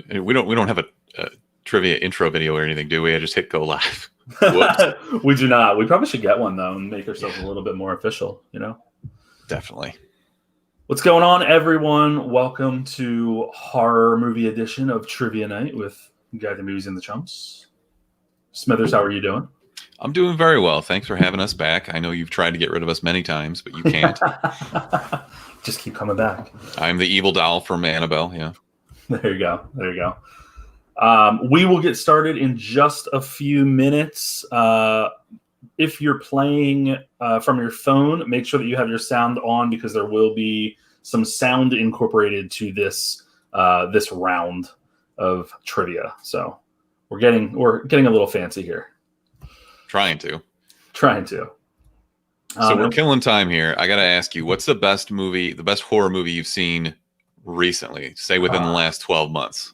We don't have a trivia intro video or anything, do we? I just hit go live. We do not. We probably should get one though and make ourselves a little bit more official. Definitely. What's going on, everyone? Welcome to horror movie edition of Trivia Night with Guy the Movies and The Chumps. Smithers, how are you doing? I'm doing very well. Thanks for having us back. I know you've tried to get rid of us many times, but you can't. Just keep coming back. I'm the evil doll from Annabelle. Yeah. There you go. We will get started in just a few minutes. If you're playing from your phone, make sure that you have your sound on because there will be some sound incorporated to this round of trivia. So we're getting a little fancy here. Trying to. So we're killing time here. I got to ask you, what's the best horror movie you've seen recently? Say within the last 12 months.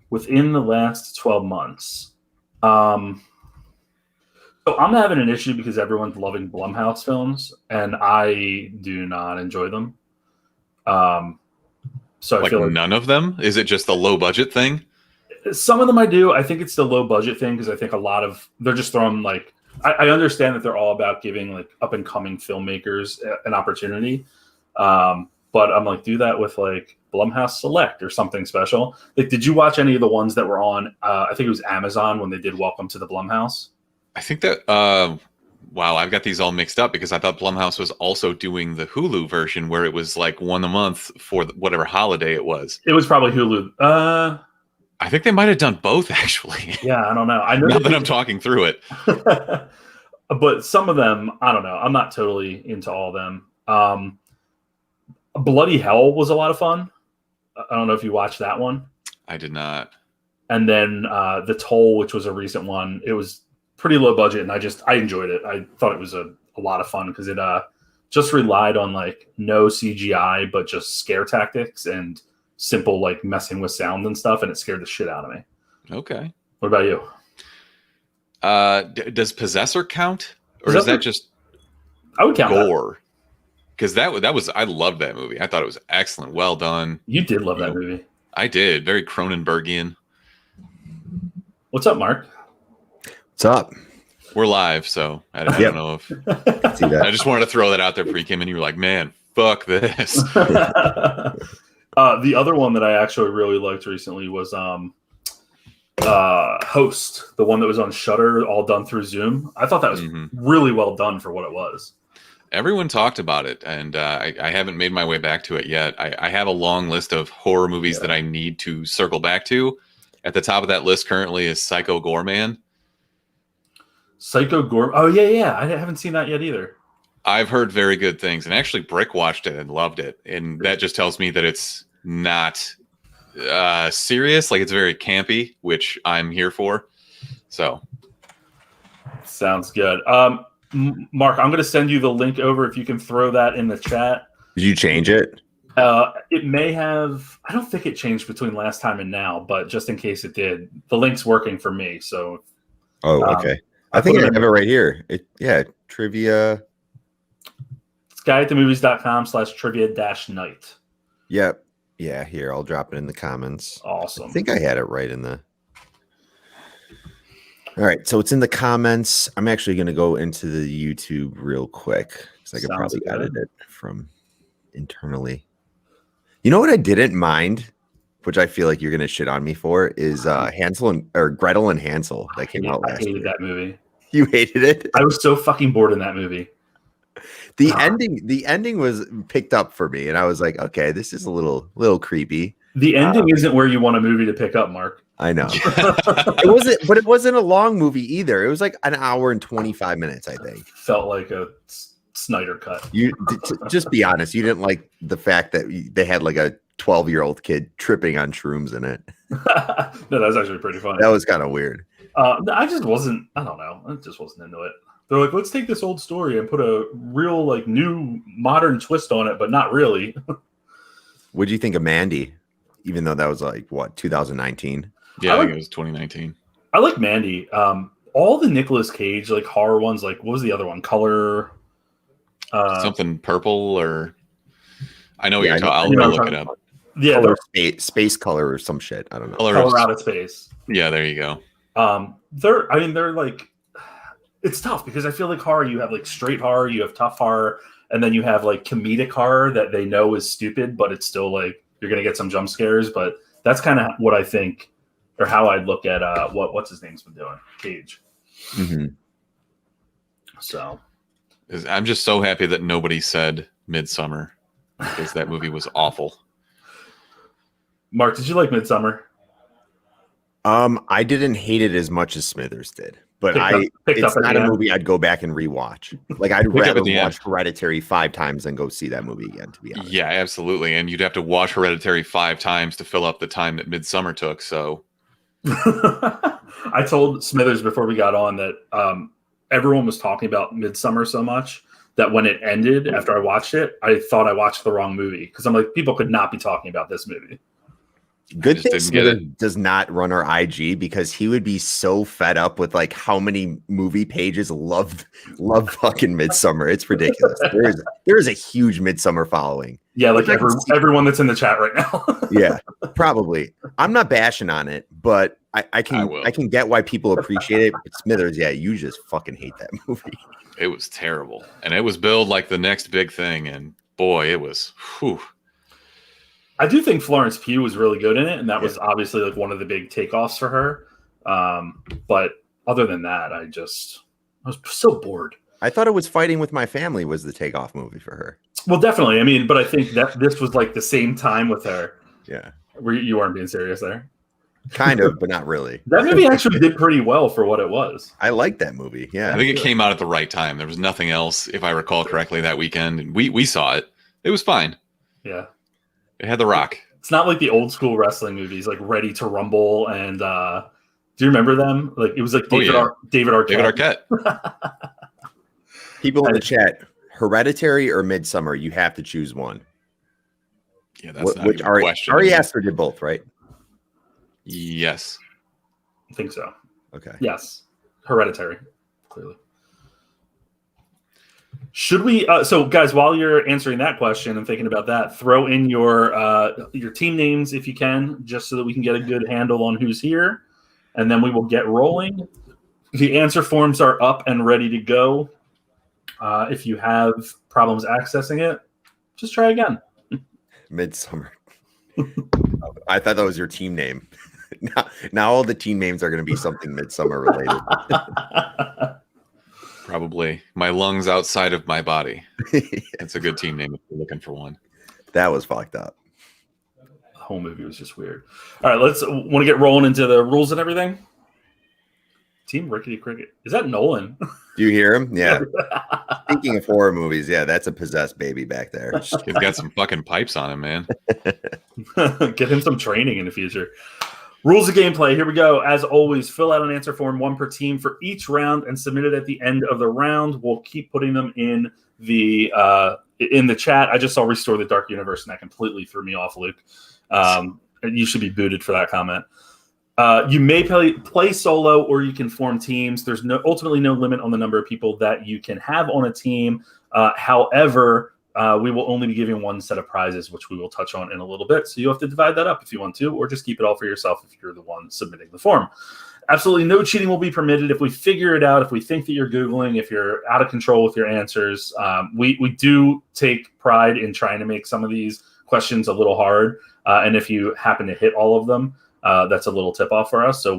Within the last 12 months. So I'm having an issue because everyone's loving Blumhouse films, and I do not enjoy them. So I feel like none of them? Is it just the low budget thing? Some of them I do. I think it's the low budget thing because I think a lot of they're just throwing I understand that they're all about giving up and coming filmmakers an opportunity. But I'm do that with Blumhouse Select or something special. Did you watch any of the ones that were on? I think it was Amazon when they did Welcome to the Blumhouse. I think that. Wow, I've got these all mixed up because I thought Blumhouse was also doing the Hulu version where it was one a month for whatever holiday it was. It was probably Hulu. I think they might have done both actually. Yeah, I don't know. I know now that I'm talking through it. But some of them, I don't know. I'm not totally into all of them. Bloody Hell was a lot of fun. I don't know if you watched that one. I did not. And then The Toll, which was a recent one, it was pretty low budget, and I enjoyed it. I thought it was a lot of fun because it just relied on no CGI, but just scare tactics and simple messing with sound and stuff, and it scared the shit out of me. Okay. What about you? Does Possessor count, or is that just? I would count gore. Because that was I loved that movie. I thought it was excellent. Well done. You did love that movie. I did. Very Cronenbergian. What's up, Mark? What's up? We're live, so I don't know if I just wanted to throw that out there before you came in. You were like, man, fuck this. The other one that I actually really liked recently was Host, the one that was on Shudder, all done through Zoom. I thought that was really well done for what it was. Everyone talked about it, and I haven't made my way back to it yet. I have a long list of horror movies that I need to circle back to. At the top of that list currently is Psycho Goreman. Psycho Gore. Oh, yeah. I haven't seen that yet either. I've heard very good things, and actually Brick watched it and loved it, and that just tells me that it's not serious. It's very campy, which I'm here for. So, sounds good. Mark, I'm going to send you the link over if you can throw that in the chat. Did you change it? It may have. I don't think it changed between last time and now, but just in case it did, the link's working for me. So, okay. I think I have it right here. Trivia. It's guyatthemovies.com/trivia-night. Yep. Yeah, here. I'll drop it in the comments. Awesome. I think I had it right in the. All right. So it's in the comments. I'm actually going to go into the YouTube real quick because I could probably edit it from internally. You know what I didn't mind, which I feel like you're going to shit on me for, is Gretel and Hansel that came out last year. I hated that movie. You hated it? I was so fucking bored in that movie. The ending was picked up for me, and I was like, okay, this is a little creepy. The ending isn't where you want a movie to pick up, Mark. I know. It wasn't a long movie either. It was like an hour and 25 minutes, I think. Felt like a Snyder cut. You just be honest. You didn't like the fact that they had a 12-year-old kid tripping on shrooms in it. No, that was actually pretty funny. That was kind of weird. I just wasn't. I don't know. I just wasn't into it. They're like, let's take this old story and put a real new modern twist on it, but not really. What do you think of Mandy? Even though that was 2019? Yeah, I think it was 2019. I like Mandy. All the Nicolas Cage horror ones, what was the other one? Color. Something purple or I know what you're talking. I'll look it up. Yeah, space color or some shit. I don't know. Color Out of Space. Yeah, there you go. They're like, it's tough because I feel like horror, you have like straight horror, you have tough horror, and then you have like comedic horror that they know is stupid, but it's still like you're gonna get some jump scares. But that's kind of what I think, or how I'd look at what's his name's been doing, Cage. Mm-hmm. So I'm just so happy that nobody said Midsummer, because that movie was awful. Mark, did you like Midsummer? I didn't hate it as much as Smithers did, but it's not a movie I'd go back and rewatch. Like I'd rather watch Hereditary 5 times than go see that movie again, to be honest. Yeah, absolutely. And you'd have to watch Hereditary 5 times to fill up the time that Midsummer took. So I told Smithers before we got on that everyone was talking about Midsummer so much that when it ended, after I watched it, I thought I watched the wrong movie, because I'm like, people could not be talking about this movie. Good thing Smithers does not run our IG, because he would be so fed up with like how many movie pages love fucking Midsummer. It's ridiculous. There is a huge Midsummer following. Yeah, like everyone that's in the chat right now. Yeah, probably. I'm not bashing on it, but I can get why people appreciate it. But Smithers, yeah, you just fucking hate that movie. It was terrible, and it was billed like the next big thing, and boy, it was. Whew. I do think Florence Pugh was really good in it, and that was obviously like one of the big takeoffs for her. But other than that, I was so bored. I thought it was Fighting with My Family was the takeoff movie for her. Well, definitely. I mean, but I think that this was like the same time with her. Yeah. You weren't being serious there? Kind of, but not really. That movie actually did pretty well for what it was. I like that movie. Yeah. I think it came out at the right time. There was nothing else, if I recall correctly, that weekend. And we saw it. It was fine. Yeah. It had The Rock. It's not like the old school wrestling movies, like Ready to Rumble and do you remember them? Like it was like David Arquette. David Arquette. People in the chat, Hereditary or Midsummer, you have to choose one. Yeah, that's not even a question. Ari Aster did both, right? Yes. I think so. Okay. Yes. Hereditary, clearly. Should we? So, guys, while you're answering that question and thinking about that, throw in your team names if you can, just so that we can get a good handle on who's here, and then we will get rolling. The answer forms are up and ready to go. If you have problems accessing it, just try again. Midsummer. I thought that was your team name. Now all the team names are going to be something Midsummer related. Probably My Lungs Outside of My Body. It's a good team name if you're looking for one. That was fucked up. The whole movie was just weird. All right, let's want to get rolling into the rules and everything. Team Rickety Cricket. Is that Nolan? Do you hear him? Yeah. Speaking of horror movies, yeah, that's a possessed baby back there. He's got some fucking pipes on him, man. Get him some training in the future. Rules of gameplay. Here we go. As always, fill out an answer form, one per team for each round, and submit it at the end of the round. We'll keep putting them in the chat. I just saw Restore the Dark Universe, and that completely threw me off, Luke. You should be booted for that comment. You may play solo, or you can form teams. There's ultimately no limit on the number of people that you can have on a team. However, we will only be giving one set of prizes, which we will touch on in a little bit. So you have to divide that up if you want to, or just keep it all for yourself if you're the one submitting the form. Absolutely no cheating will be permitted. If we figure it out, if we think that you're Googling, if you're out of control with your answers, we do take pride in trying to make some of these questions a little hard. And if you happen to hit all of them, that's a little tip off for us. So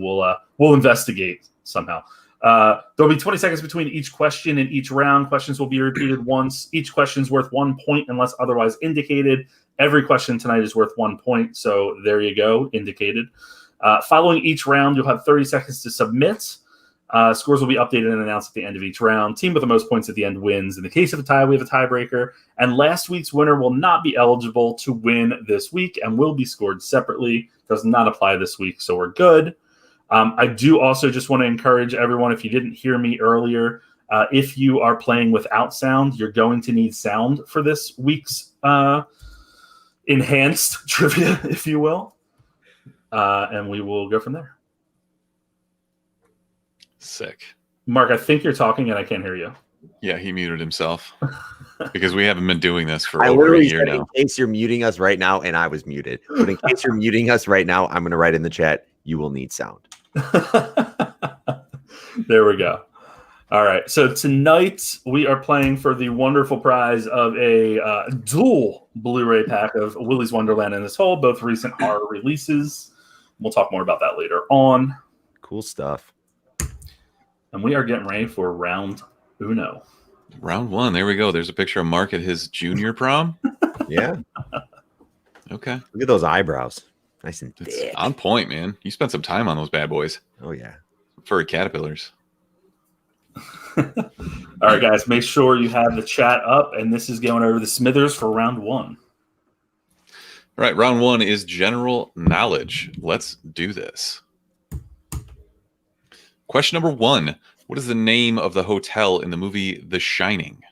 we'll investigate somehow. There'll be 20 seconds between each question and each round. Questions will be repeated once. Each question is worth 1 point unless otherwise indicated. Every question tonight is worth 1 point. So there you go, indicated. Following each round, you'll have 30 seconds to submit. Scores will be updated and announced at the end of each round. Team with the most points at the end wins. In the case of a tie, we have a tiebreaker. And last week's winner will not be eligible to win this week and will be scored separately. Does not apply this week, so we're good. I do also just want to encourage everyone, if you didn't hear me earlier, if you are playing without sound, you're going to need sound for this week's enhanced trivia, if you will. And we will go from there. Sick. Mark, I think you're talking and I can't hear you. Yeah, he muted himself because we haven't been doing this for I over a literally year said, now. in case you're muting us right now, and I was muted. But in case you're muting us right now, I'm going to write in the chat, you will need sound. There we go. All right. So tonight we are playing for the wonderful prize of a dual Blu-ray pack of Willy's Wonderland and His Hole, both recent horror releases. We'll talk more about that later on. Cool stuff. And we are getting ready for round uno. Round one. There we go. There's a picture of Mark at his junior prom. Yeah. Okay. Look at those eyebrows. Nice and It's thick. on point, man. You spent some time on those bad boys. Oh, yeah. Furry caterpillars. All right, guys, make sure you have the chat up, and this is going over the Smithers for round one. All right, round one is general knowledge. Let's do this. Question number one. What is the name of the hotel in the movie The Shining?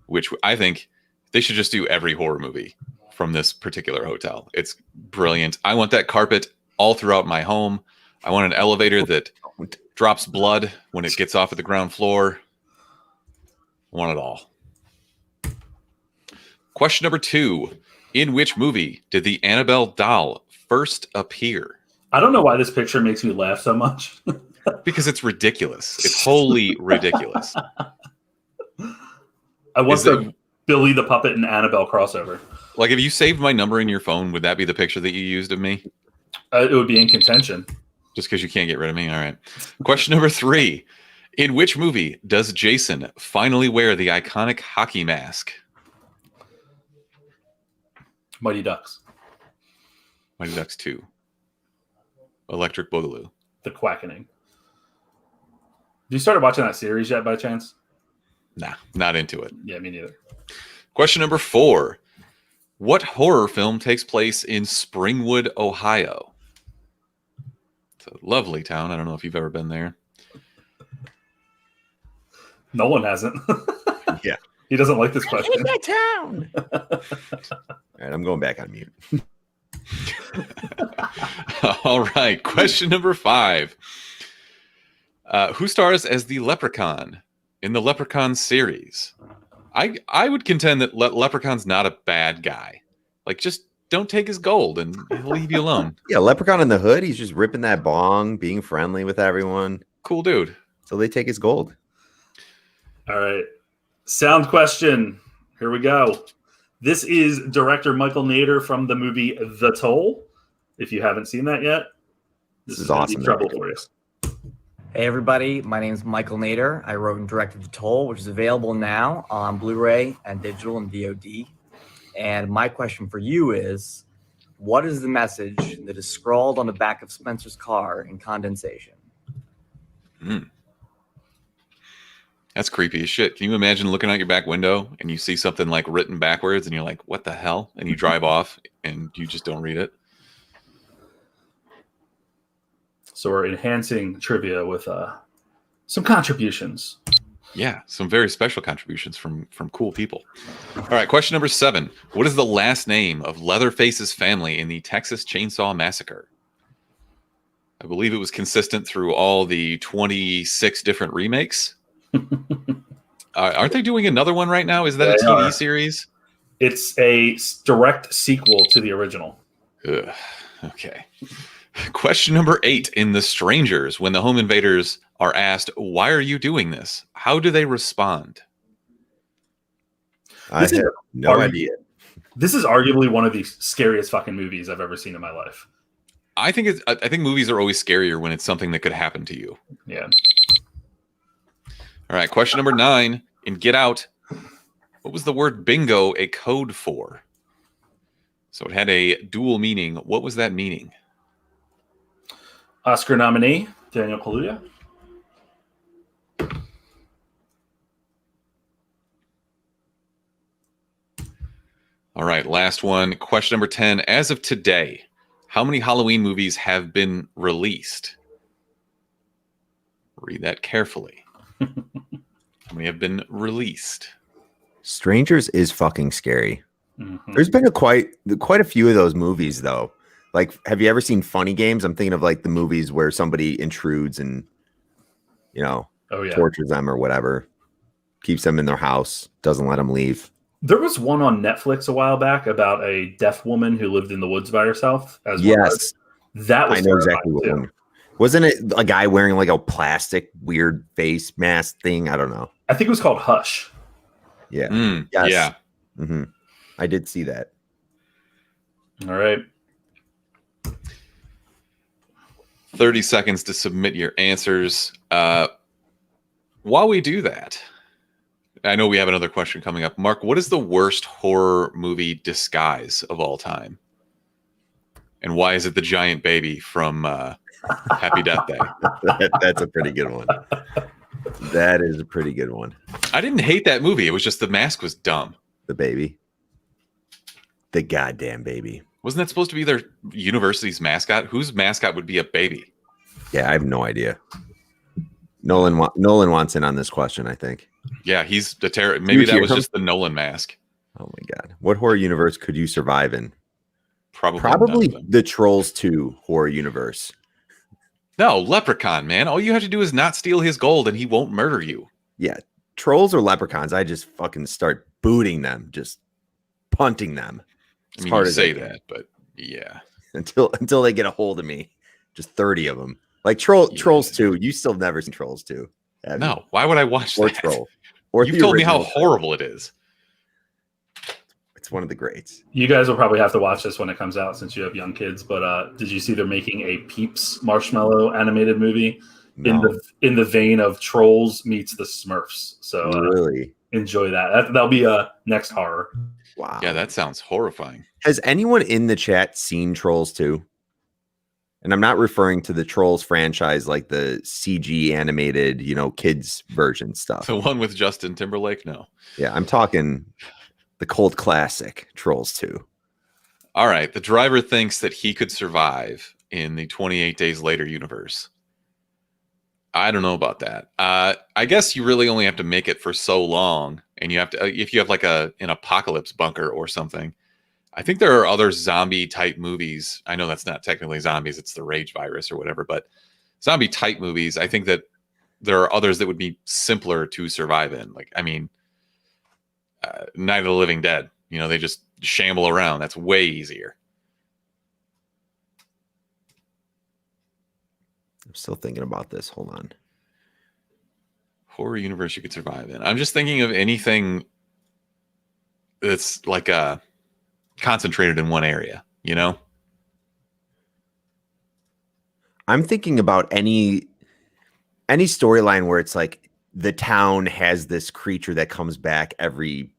Which I think they should just do every horror movie from this particular hotel. It's brilliant. I want that carpet all throughout my home. I want an elevator that drops blood when it gets off at the ground floor. I want it all. Question number two. In which movie did the Annabelle doll first appear? I don't know why this picture makes me laugh so much. Because it's ridiculous. It's wholly ridiculous. I want the Billy the Puppet and Annabelle crossover. Like, if you saved my number in your phone, would that be the picture that you used of me? It would be in contention. Just because you can't get rid of me? All right. Question number three. In which movie does Jason finally wear the iconic hockey mask? Mighty Ducks. Mighty Ducks 2. Electric Boogaloo. The Quackening. Have you started watching that series yet by chance? Nah, not into it. Yeah, me neither. Question number four. What horror film takes place in Springwood, Ohio? It's a lovely town. I don't know if you've ever been there. No one hasn't. Yeah. He doesn't like this question. In that town. All right, I'm going back on mute. All right. Question number five. Who stars as the Leprechaun in the Leprechaun series? I would contend that Leprechaun's not a bad guy. Like, just don't take his gold and he'll leave you alone. Yeah, Leprechaun in the Hood. He's just ripping that bong, being friendly with everyone. Cool dude. So they take his gold. All right. Sound question. Here we go. This is director Michael Nader from the movie The Toll. If you haven't seen that yet, this is awesome. Trouble for you. Hey everybody, my name is Michael Nader. I wrote and directed The Toll, which is available now on Blu-ray and digital and VOD. And my question for you is, what is the message that is scrawled on the back of Spencer's car in condensation? That's creepy as shit. Can you imagine looking out your back window and you see something like written backwards and you're like, what the hell? And you drive off and you just don't read it. So we're enhancing trivia with some contributions. Yeah, some very special contributions from cool people. All right, question number 7. What is the last name of Leatherface's family in the Texas Chainsaw Massacre? I believe it was consistent through all the 26 different remakes. Aren't they doing another one right now? Is that a TV series? It's a direct sequel to the original. Ugh, okay. Question number 8. In The Strangers, when the home invaders are asked, why are you doing this? How do they respond? I have no idea. This is arguably one of the scariest fucking movies I've ever seen in my life. I think movies are always scarier when it's something that could happen to you. Yeah. All right, question number 9. In Get Out, what was the word bingo a code for? So it had a dual meaning. What was that meaning? Oscar nominee, Daniel Kaluuya. All right, last one. Question number 10. As of today, how many Halloween movies have been released? Read that carefully. How many have been released? Strangers is fucking scary. Mm-hmm. There's been quite a few of those movies though. Like, have you ever seen Funny Games? I'm thinking of like the movies where somebody intrudes and, tortures them or whatever. keeps them in their house, doesn't let them leave. There was one on Netflix a while back about a deaf woman who lived in the woods by herself. Yes. That was I know exactly what one. Wasn't it a guy wearing like a plastic weird face mask thing? I don't know. I think it was called Hush. Yeah. Yes. Yeah. Mm-hmm. I did see that. All right. 30 seconds to submit your answers. While we do that, I know we have another question coming up. Mark, what is the worst horror movie disguise of all time? And why is it the giant baby from Happy Death Day? That's a pretty good one. That is a pretty good one. I didn't hate that movie. It was just the mask was dumb. The baby. The goddamn baby. Wasn't that supposed to be their university's mascot? Whose mascot would be a baby? Yeah, I have no idea. Nolan wants in on this question, I think. Yeah, he's the terror. Maybe that was just the Nolan mask. Oh my god. What horror universe could you survive in? Probably the Trolls 2 horror universe. No, Leprechaun, man. All you have to do is not steal his gold and he won't murder you. Yeah. Trolls or leprechauns, I just fucking start booting them, just punting them. I mean, you say that, but yeah. Until they get a hold of me. Just 30 of them. Like Trolls 2, you still never seen Trolls 2. No, why would I watch that? Troll. Or you've told me how horrible it is. It's one of the greats. You guys will probably have to watch this when it comes out since you have young kids. But did you see they're making a Peeps marshmallow animated movie in the vein of Trolls meets the Smurfs? So really enjoy that. That'll be a next horror. Wow. Yeah, that sounds horrifying. Has anyone in the chat seen Trolls 2? And I'm not referring to the Trolls franchise, like the CG animated, kids version stuff. The one with Justin Timberlake? No. Yeah, I'm talking the cult classic Trolls 2. All right. The driver thinks that he could survive in the 28 Days Later universe. I don't know about that. I guess you really only have to make it for so long. And you have to, if you have like an apocalypse bunker or something. I think there are other zombie type movies. I know that's not technically zombies. It's the rage virus or whatever, but zombie type movies. I think that there are others that would be simpler to survive in. Like, I mean, Night of the Living Dead, they just shamble around. That's way easier. I'm still thinking about this. Hold on. Horror universe you could survive in. I'm just thinking of anything that's like concentrated in one area, I'm thinking about any storyline where it's like the town has this creature that comes back every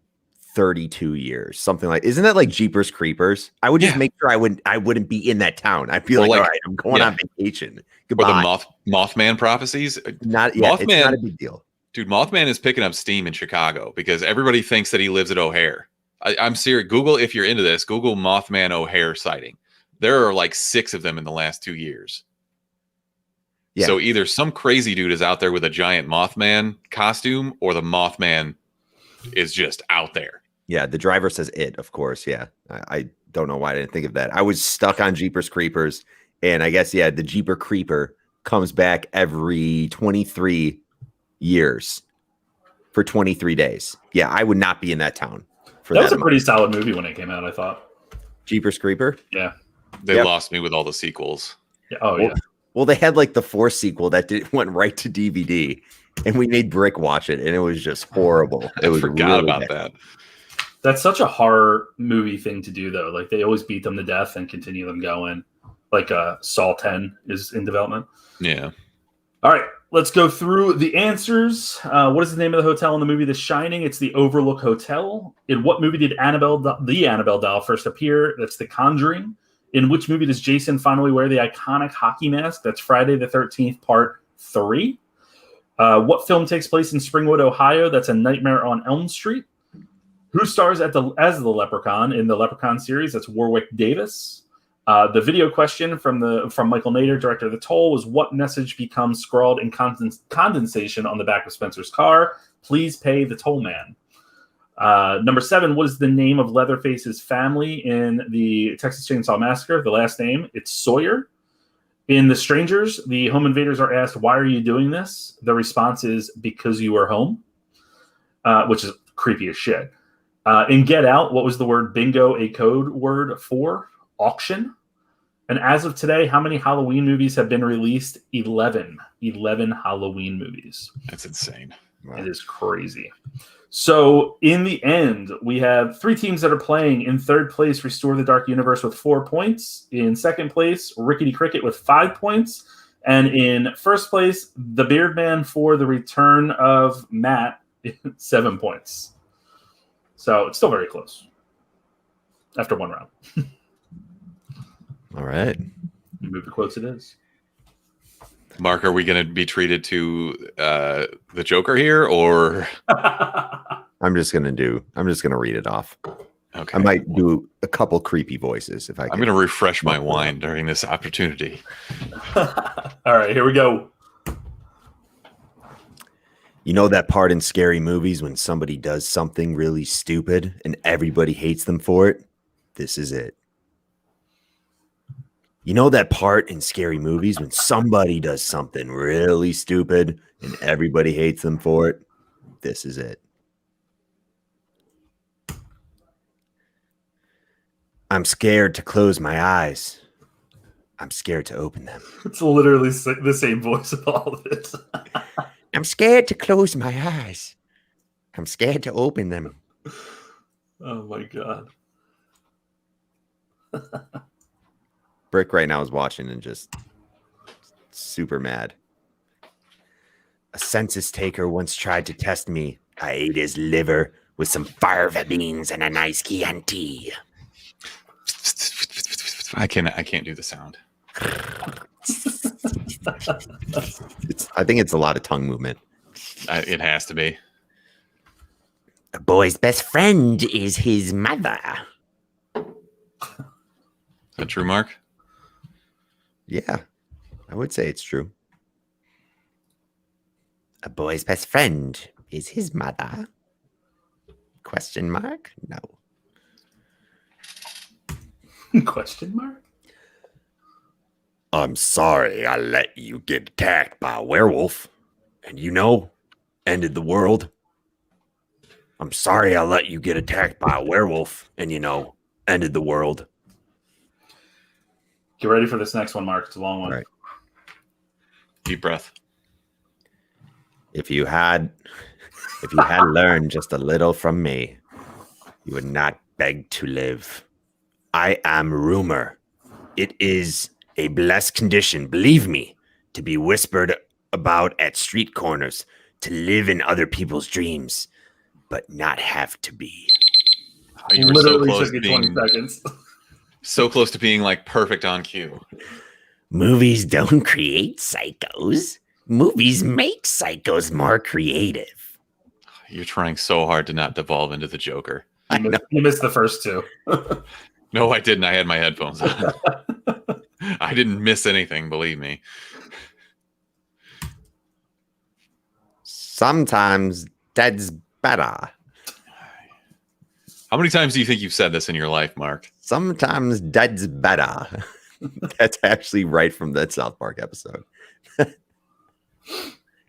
32 years, something like. Isn't that like Jeepers Creepers? I would just make sure I wouldn't be in that town. I'd be like, all right, I'm going on vacation. Goodbye. Or the Mothman prophecies. It's not a big deal. Dude, Mothman is picking up steam in Chicago because everybody thinks that he lives at O'Hare. I'm serious. Google, if you're into this, Google Mothman O'Hare sighting. There are like 6 of them in the last 2 years. Yeah. So either some crazy dude is out there with a giant Mothman costume or the Mothman is just out there. Yeah, the driver says it, of course. Yeah, I don't know why I didn't think of that. I was stuck on Jeepers Creepers, and I guess, the Jeeper Creeper comes back every 23 years for 23 days. Yeah, I would not be in that town. That was a pretty solid movie when it came out, I thought. Jeepers Creeper? Yeah. They lost me with all the sequels. Yeah. Oh, yeah. Well, they had like the 4th sequel that went right to DVD, and we made Brick watch it, and it was just horrible. I forgot about that. That's such a horror movie thing to do, though. Like, they always beat them to death and continue them going. Like Saw 10 is in development. Yeah. All right. Let's go through the answers. What is the name of the hotel in the movie The Shining? It's the Overlook Hotel. In what movie did the Annabelle doll first appear? That's The Conjuring. In which movie does Jason finally wear the iconic hockey mask? That's Friday the 13th, Part 3. What film takes place in Springwood, Ohio? That's A Nightmare on Elm Street. Who stars as the Leprechaun in the Leprechaun series? That's Warwick Davis. The video question from Michael Nader, director of The Toll, was what message becomes scrawled in condensation on the back of Spencer's car? Please pay the toll man. Number 7, what is the name of Leatherface's family in the Texas Chainsaw Massacre? The last name, it's Sawyer. In The Strangers, the home invaders are asked, why are you doing this? The response is, because you are home. which is creepy as shit. In Get Out, what was the word bingo a code word for? Auction. And as of today, how many Halloween movies have been released? 11. 11 Halloween movies. That's insane. Wow. It is crazy. So in the end, we have 3 teams that are playing. In third place, Restore the Dark Universe with 4 points. In second place, Rickety Cricket with 5 points. And in first place, the Beard Man for the Return of Matt, 7 points. So it's still very close after one round. All right. Movie quotes it is. Mark, are we going to be treated to the Joker here, or I'm just gonna read it off. okay? I might do a couple creepy voices if I can. I'm going to refresh my wine during this opportunity. All right, here we go. You know that part in scary movies when somebody does something really stupid and everybody hates them for it? This is it. You know that part in scary movies when somebody does something really stupid and everybody hates them for it? This is it. I'm scared to close my eyes. I'm scared to open them. It's literally the same voice of all of it. I'm scared to close my eyes. I'm scared to open them. Oh my god. Brick right now is watching and just super mad. A census taker once tried to test me. I ate his liver with some fava beans and a nice Chianti. I can't do the sound. I think it's a lot of tongue movement. It has to be. A boy's best friend is his mother. Is that true, Mark? Yeah, I would say it's true. A boy's best friend is his mother. Question mark? No. Question mark? I'm sorry I let you get attacked by a werewolf and, ended the world. I'm sorry I let you get attacked by a werewolf and, ended the world. Get ready for this next one, Mark. It's a long one. All right. Deep breath. If you had learned just a little from me, you would not beg to live. I am rumor. It is a blessed condition, believe me, to be whispered about at street corners, to live in other people's dreams, but not have to be. Oh, you were Literally so close took to you 20 being seconds. so close to being like perfect on cue. Movies don't create psychos. Movies make psychos more creative. You're trying so hard to not devolve into the Joker. You missed the first two. No, I didn't. I had my headphones on. I didn't miss anything, believe me. Sometimes that's better. How many times do you think you've said this in your life, Mark? Sometimes that's better. That's actually right from that South Park episode.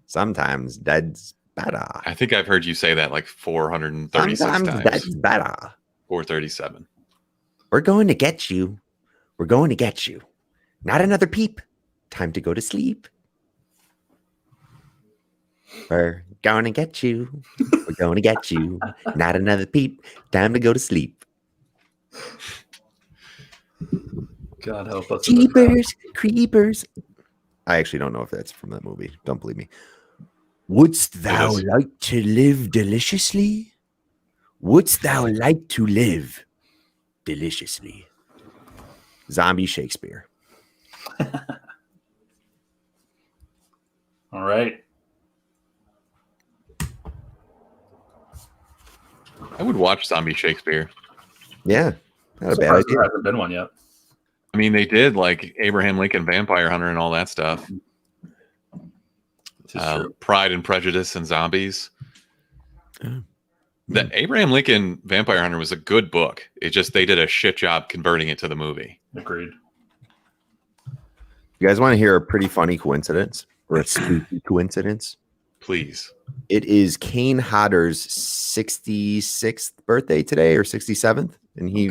Sometimes that's better. I think I've heard you say that like 436 Sometimes times. that's better. 437. We're going to get you. We're going to get you. Not another peep. Time to go to sleep. We're going to get you. We're going to get you. Not another peep. Time to go to sleep. God help us. Jeepers, creepers. I actually don't know if that's from that movie. Don't believe me. Wouldst thou like to live deliciously? Wouldst thou like to live deliciously? Zombie Shakespeare. All right. I would watch Zombie Shakespeare. Yeah, not a bad Surprised idea. there hasn't been one yet. I mean, they did like Abraham Lincoln Vampire Hunter and all that stuff. This is true. Pride and Prejudice and Zombies. Oh. The Abraham Lincoln Vampire Hunter was a good book. It just they did a shit job converting it to the movie. Agreed. You guys want to hear a pretty funny coincidence or a spooky coincidence? Please. It is Kane Hodder's 66th birthday today, or 67th, and he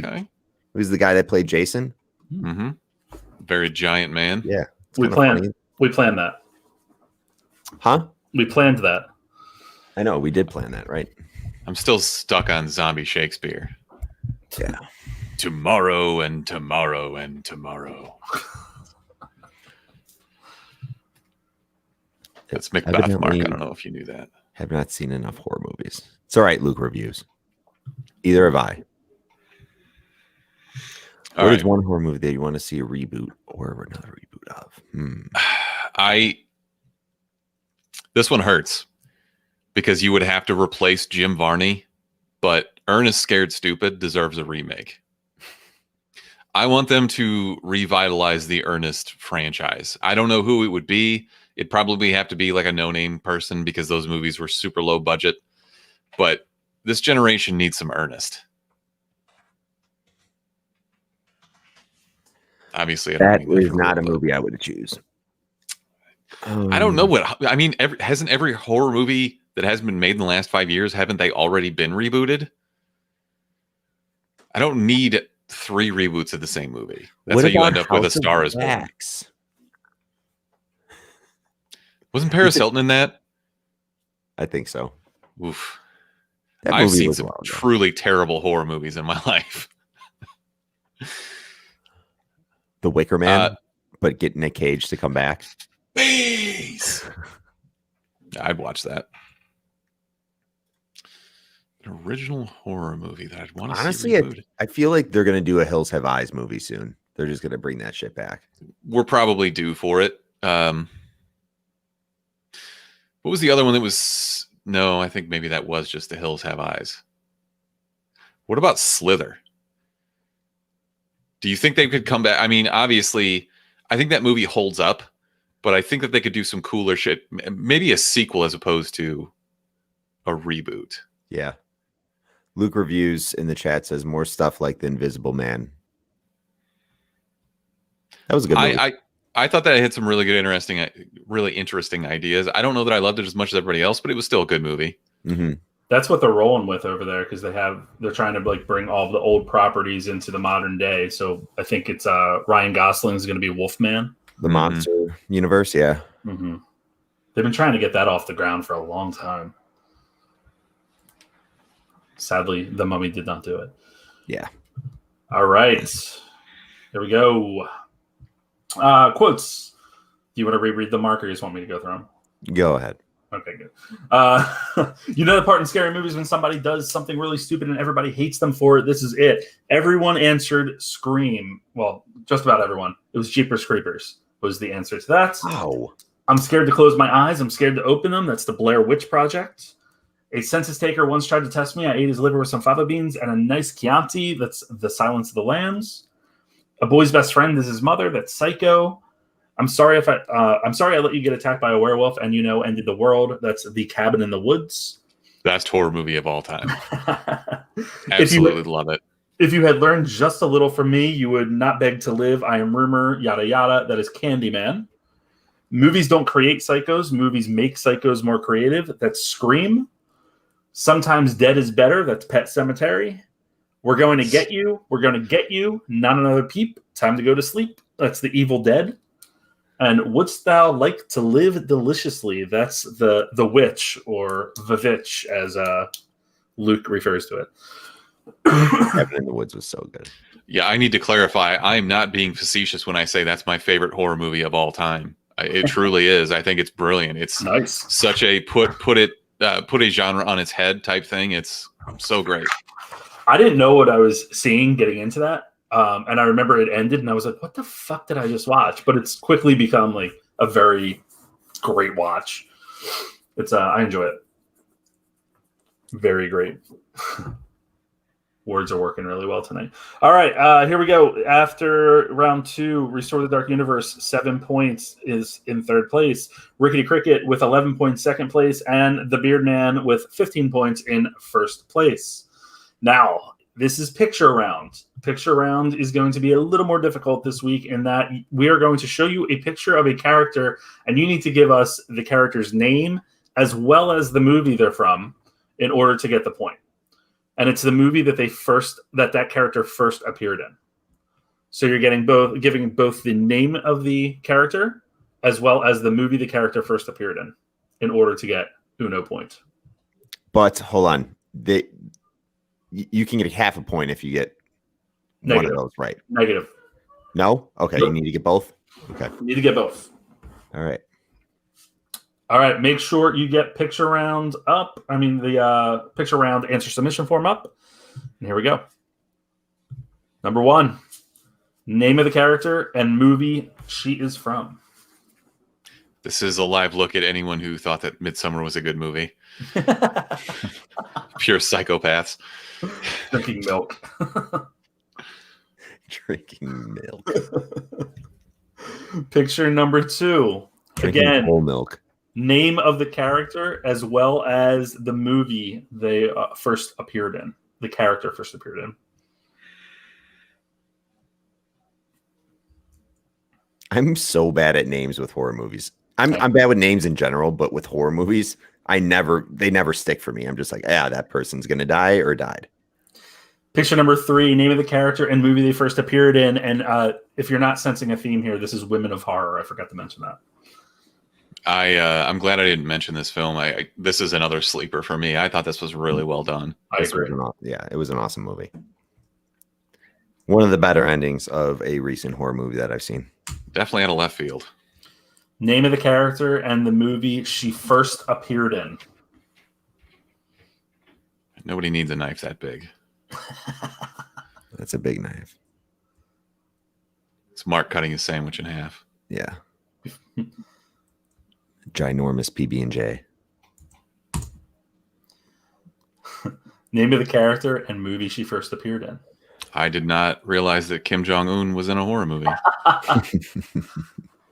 was the guy that played Jason. Mm-hmm. Very giant man. Yeah, we planned that. Huh? We planned that. I know we did plan that, right? I'm still stuck on Zombie Shakespeare. Yeah. Tomorrow and tomorrow and tomorrow. That's Macbeth, Mark. I don't know if you knew that. Have not seen enough horror movies. It's all right, Luke reviews. Either have I. What is one horror movie that you want to see a reboot or another reboot of? This one hurts because you would have to replace Jim Varney, but Ernest Scared Stupid deserves a remake. I want them to revitalize the Ernest franchise. I don't know who it would be. It'd probably have to be like a no-name person because those movies were super low budget. But this generation needs some Ernest. Obviously, that is not a movie I would choose. I don't know what I mean. Hasn't every horror movie that has been made in the last 5 years, haven't they already been rebooted? I don't need 3 reboots of the same movie. That's how you end up with A Star Is Born. Wasn't Paris Hilton in that? I think so. Oof. I've seen some truly terrible horror movies in my life. The Wicker Man, but get Nick Cage to come back. Please. I'd watch that. An original horror movie that I'd want to see rebooted. Honestly, I feel like they're going to do a Hills Have Eyes movie soon. They're just going to bring that shit back. We're probably due for it. What was the other one that was... No, I think maybe that was just The Hills Have Eyes. What about Slither? Do you think they could come back? I mean, obviously, I think that movie holds up, but I think that they could do some cooler shit. Maybe a sequel as opposed to a reboot. Yeah. Luke Reviews in the chat says more stuff like The Invisible Man. That was a good movie. I thought that it had some really good, really interesting ideas. I don't know that I loved it as much as everybody else, but it was still a good movie. Mm-hmm. That's what they're rolling with over there because they're trying to like bring all the old properties into the modern day. So I think it's Ryan Gosling is going to be Wolfman, the monster universe. Yeah, mm-hmm. They've been trying to get that off the ground for a long time. Sadly, The Mummy did not do it. Yeah. All right, here we go. Quotes. Do you want to reread them, Mark, or you just want me to go through them? Go ahead. Okay, good. You know the part in scary movies when somebody does something really stupid and everybody hates them for it? This is it. Everyone answered Scream. Well, just about everyone. It was Jeepers Creepers was the answer to that. Wow. I'm scared to close my eyes. I'm scared to open them. That's the Blair Witch Project. A census taker once tried to test me. I ate his liver with some fava beans and a nice Chianti. That's The Silence of the Lambs. A boy's best friend is his mother. That's Psycho. I'm sorry I let you get attacked by a werewolf and ended the world. That's The Cabin in the Woods. Best horror movie of all time. Absolutely love it. If you had learned just a little from me, you would not beg to live. I am rumor, yada yada. That is Candyman. Movies don't create psychos. Movies make psychos more creative. That's Scream. Sometimes dead is better. That's Pet Sematary. We're going to get you. We're going to get you. Not another peep. Time to go to sleep. That's The Evil Dead. And wouldst thou like to live deliciously? That's the witch, or the vitch, as Luke refers to it. Cabin in the Woods was so good. Yeah, I need to clarify. I am not being facetious when I say that's my favorite horror movie of all time. It truly is. I think it's brilliant. It's nice. Such a put a genre on its head type thing. It's so great. I didn't know what I was seeing getting into that. And I remember it ended and I was like, what the fuck did I just watch? But it's quickly become like a very great watch. It's I enjoy it. Very great. Words are working really well tonight. All right, here we go. After round 2, Restore the Dark Universe, 7 points is in 3rd place. Rickety Cricket with 11 points, 2nd place. And The Beard Man with 15 points in 1st place. Now, this is Picture Round. Picture Round is going to be a little more difficult this week in that we are going to show you a picture of a character, and you need to give us the character's name, as well as the movie they're from in order to get the point. And it's the movie that that character first appeared in. So you're giving both the name of the character as well as the movie the character first appeared in order to get Uno point. But hold on. You can get half a point if you get one of those right. Negative. No? Okay, Nope. You need to get both? Okay. You need to get both. All right. All right, make sure you get picture round up. The picture round answer submission form up. And here we go. Number 1, name of the character and movie she is from. This is a live look at anyone who thought that Midsummer was a good movie. Pure psychopaths. Drinking milk. Drinking milk. Picture number 2. Drinking Again, whole milk. Name of the character as well as the movie they first appeared in. The character first appeared in. I'm so bad at names with horror movies. I'm bad with names in general, but with horror movies, they never stick for me. I'm just like, that person's gonna die or died. Picture number 3, name of the character and movie they first appeared in. And if you're not sensing a theme here, this is Women of Horror. I forgot to mention that. I'm glad I didn't mention this film. This is another sleeper for me. I thought this was really well done. I agree. It was an awesome movie. One of the better endings of a recent horror movie that I've seen. Definitely out of left field. Name of the character and the movie she first appeared in. Nobody needs a knife that big. That's a big knife. It's Mark cutting his sandwich in half. Yeah. Ginormous PB&J. Name of the character and movie she first appeared in. I did not realize that Kim Jong-un was in a horror movie.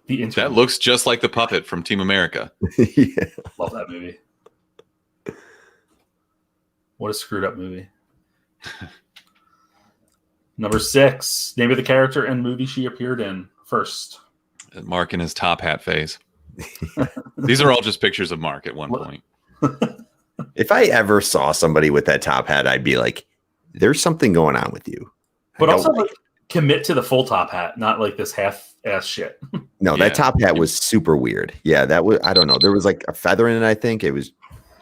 That looks just like the puppet from Team America. Yeah. Love that movie. What a screwed up movie. Number 6. Name of the character and movie she appeared in first. Mark in his top hat phase. These are all just pictures of Mark at one point. If I ever saw somebody with that top hat, I'd be like, there's something going on with you. But also commit to the full top hat, not like this half-ass shit. No, that top hat was super weird. Yeah, that was, I don't know. There was like a feather in it, I think. It was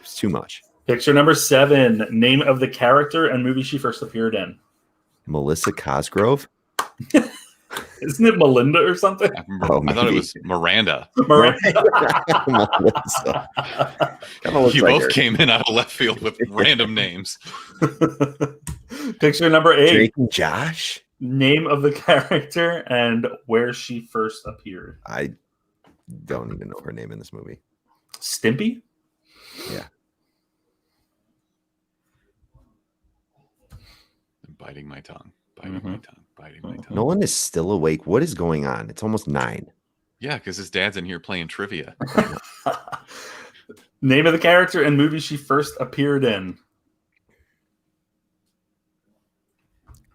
too much. Picture number 7. Name of the character and movie she first appeared in. Melissa Cosgrove? Isn't it Melinda or something? I thought it was Miranda. Melissa. You both came in out of left field with random names. Picture number 8. Drake and Josh? Name of the character and where she first appeared. I don't even know her name in this movie. Stimpy? Yeah. I'm biting my tongue. Biting my tongue. Nolan is still awake. What is going on? It's almost 9. Yeah, because his dad's in here playing trivia. Name of the character and movie she first appeared in.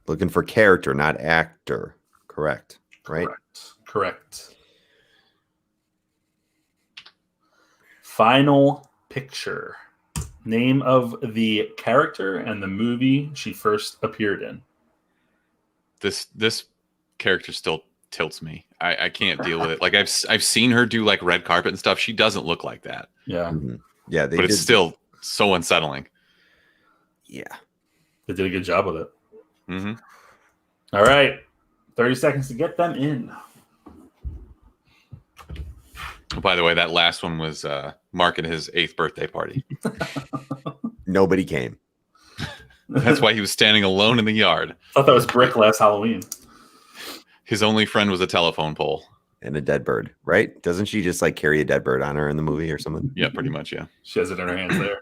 Looking for character, not actor. Correct. Right? Correct. Final picture. Name of the character and the movie she first appeared in. This character still tilts me. I can't deal with it. Like I've seen her do like red carpet and stuff. She doesn't look like that. Yeah. Mm-hmm. Yeah. But it's still so unsettling. Yeah. They did a good job with it. Mm-hmm. All right. 30 seconds to get them in. By the way, that last one was Mark at his 8th birthday party. Nobody came. That's why he was standing alone in the yard. I thought that was Brick last Halloween. His only friend was a telephone pole. And a dead bird, right? Doesn't she just like carry a dead bird on her in the movie or something? Yeah, pretty much, yeah. She has it in her hands there.